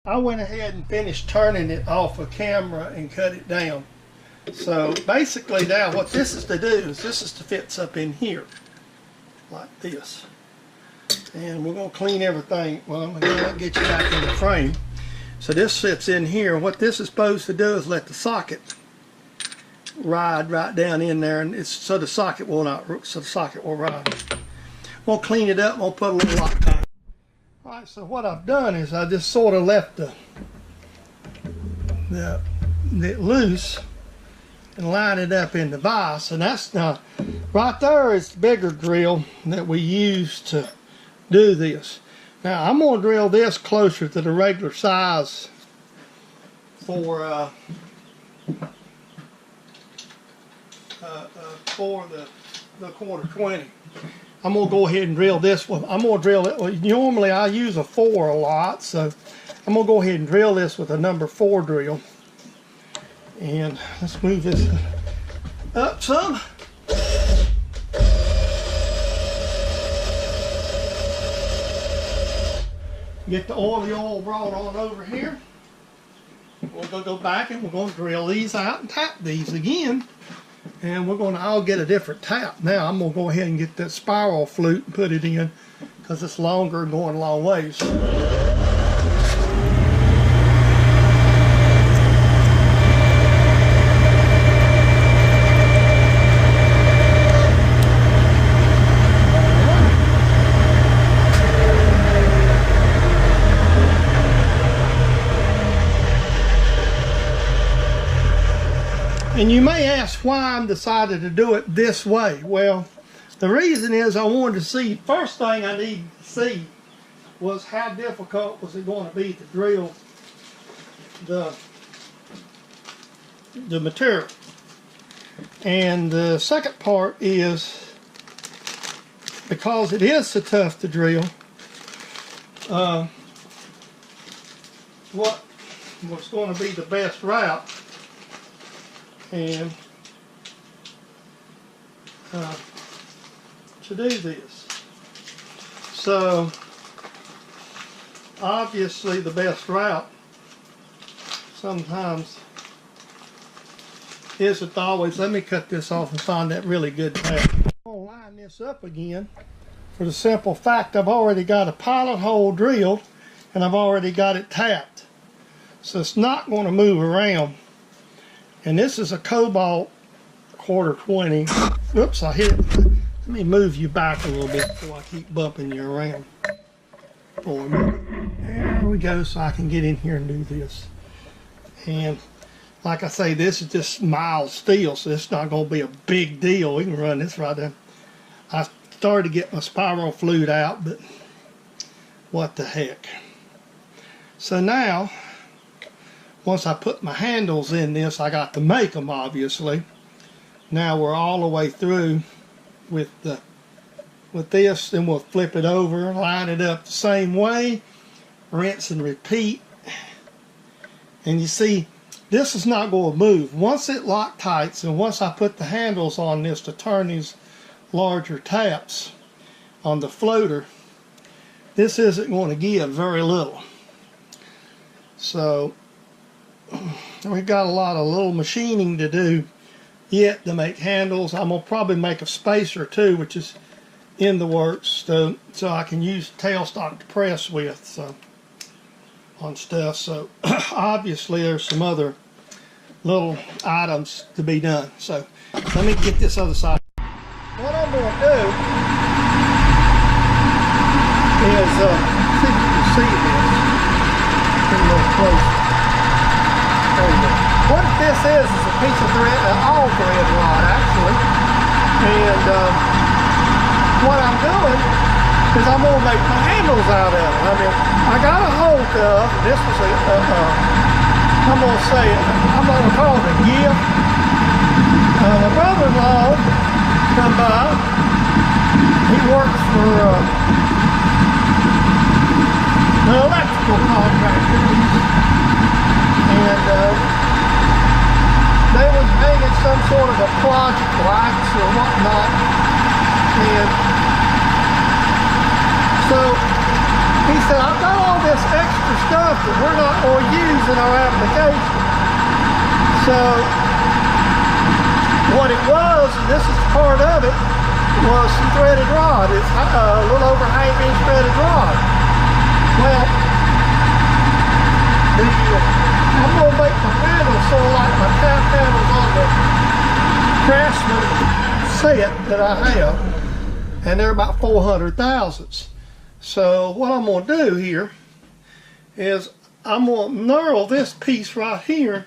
I went ahead and finished turning it off of camera and cut it down. So basically now what this is to do is this is to fit up in here like this. And we're going to clean everything. Well, I'm going to get you back in the frame. So this sits in here. What this is supposed to do is let the socket ride right down in there, and it's so the socket will ride. We'll clean it up. We'll put a little Loctite. All right. So what I've done is I just sort of left it loose and line it up in the vise, and that's now right there is the bigger drill that we use to do this. Now I'm going to drill this closer to the regular size for the quarter 20. I'm going to go ahead and drill this one. I'm going to drill it. Well, normally I use a 4 a lot, so I'm going to go ahead and drill this with a number 4 drill. And let's move this up some. Get the oil brought on over here. We're going to go back and we're going to drill these out and tap these again. And we're going to all get a different tap. Now I'm going to go ahead and get that spiral flute and put it in because it's longer and going a long ways. And you may ask why I'm decided to do it this way. Well, the reason is I wanted to see, first thing I needed to see was how difficult was it going to be to drill the material. And the second part is, because it is so tough to drill, what was going to be the best route and to do this. So obviously the best route sometimes isn't always. Let me cut this off and find that really good tap. I'm going to line this up again for the simple fact I've already got a pilot hole drilled and I've already got it tapped, so it's not going to move around. And this is a cobalt quarter 20. Oops, I hit it. Let me move you back a little bit before I keep bumping you around for a minute. There we go, so I can get in here and do this. And like I say, this is just mild steel, so it's not going to be a big deal. We can run this right there. I started to get my spiral flute out, but what the heck. So now, once I put my handles in this, I got to make them, obviously. Now we're all the way through with this, then we'll flip it over, line it up the same way, rinse and repeat. And you see, this is not going to move. Once it Loctites, and once I put the handles on this to turn these larger taps on the floater, this isn't going to give very little. So we've got a lot of little machining to do yet to make handles. I'm going to probably make a spacer too, which is in the works, so I can use tailstock to press with, so on stuff. So obviously there's some other little items to be done. So let me get this other side. What I'm going to do is see if you can see this. Get a little closer. What this is a piece of thread, all thread rod actually, and what I'm doing is I'm going to make my handles out of it. I mean, I got a hold of, this was I'm going to say, I'm going to call it a gift. My brother-in-law come by, he works for an electrical contractor. And they was hanging some sort of a project lights or whatnot, and so he said, I've got all this this extra stuff that we're not going to use in our application. So what it was, and this is part of it, was some threaded rod. It's a little over half-inch threaded rod. Well, I'm going to make my handles sort of like my tap handles on the Craftsman set that I have, and they're about 400 thousandths. So what I'm going to do here is I'm going to knurl this piece right here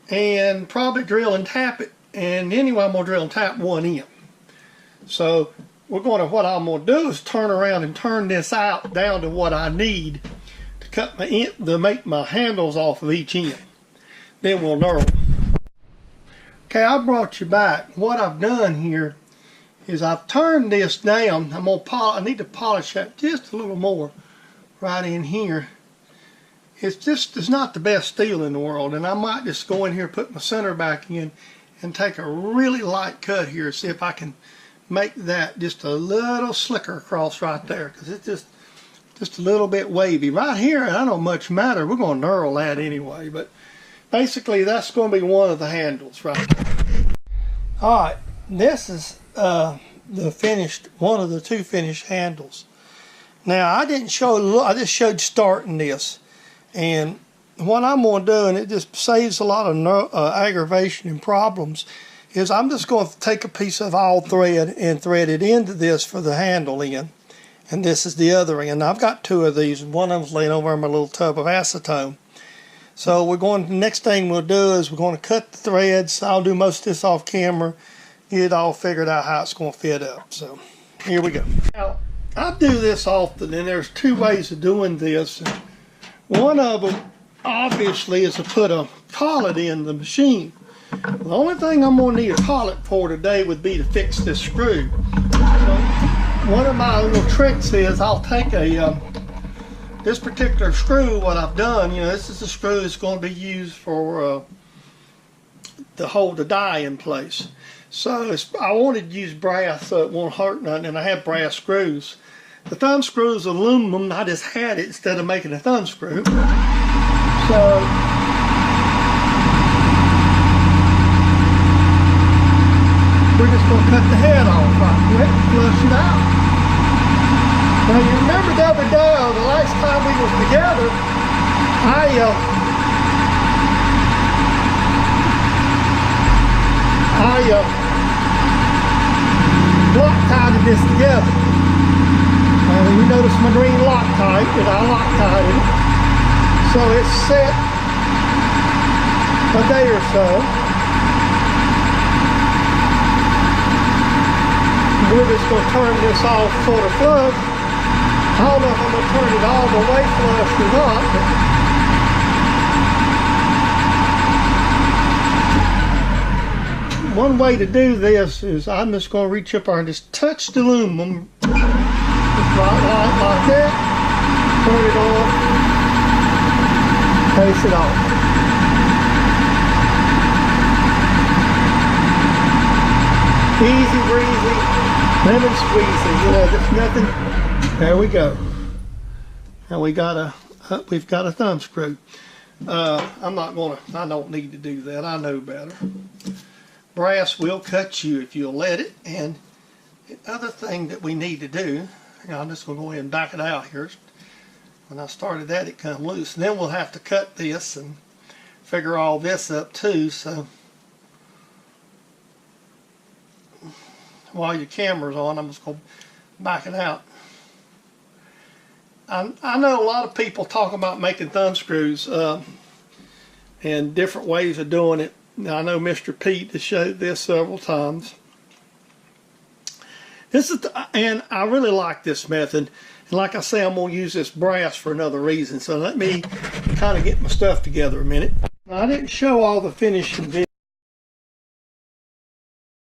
and probably drill and tap it. And anyway, I'm going to drill and tap one in. So what I'm going to do is turn around and turn this out down to what I need to cut to make my handles off of each end. Then we'll knurl. Okay, I brought you back. What I've done here is I've turned this down. I need to polish that just a little more right in here. It's not the best steel in the world, and I might just go in here, put my center back in, and take a really light cut here, see if I can make that just a little slicker across right there, because it's just a little bit wavy. Right here, I don't much matter. We're going to knurl that anyway, but basically that's going to be one of the handles right there. All right, this is one of the two finished handles. Now I didn't show, I just showed starting this, and what I'm going to do, and it just saves a lot of aggravation and problems, is I'm just going to take a piece of all thread and thread it into this for the handle end, and this is the other end. I've got two of these, and one of them's laying over in my little tub of acetone. So the next thing we'll do is we're going to cut the threads. I'll do most of this off camera, get it all figured out how it's going to fit up. So here we go. Now I do this often, and there's two ways of doing this. One of them obviously is to put a collet in the machine. The only thing I'm going to need a collet for today would be to fix this screw. So one of my little tricks is I'll take this particular screw. What I've done, this is the screw that's going to be used for to hold the die in place. So I wanted to use brass so it won't hurt nothing, and I have brass screws. The thumb screw is aluminum. I just had it instead of making a thumb screw. So we're just going to cut the head off right quick, flush it out. Now you remember the other day, the last time we was together, I Loctited this together. You notice my green Loctite, and I Loctited it. So it's set a day or so. We're just going to turn this off sort of flush. I don't know if I'm going to turn it all the way flush or not, but one way to do this is I'm just going to reach up there and just touch the aluminum. Just like that. Turn it on. Paste it off. Easy breezy, lemon squeezy, there's nothing. There we go. And we've got a thumb screw. I don't need to do that. I know better. Brass will cut you if you'll let it. And the other thing that we need to do, I'm just going to go ahead and back it out here. When I started that, it come loose. And then we'll have to cut this and figure all this up too. So while your camera's on, I'm just going to back it out. I know a lot of people talk about making thumb screws and different ways of doing it. Now, I know Mr. Pete has showed this several times. And I really like this method. And like I say, I'm going to use this brass for another reason. So let me kind of get my stuff together a minute. Now, I didn't show all the finishing videos.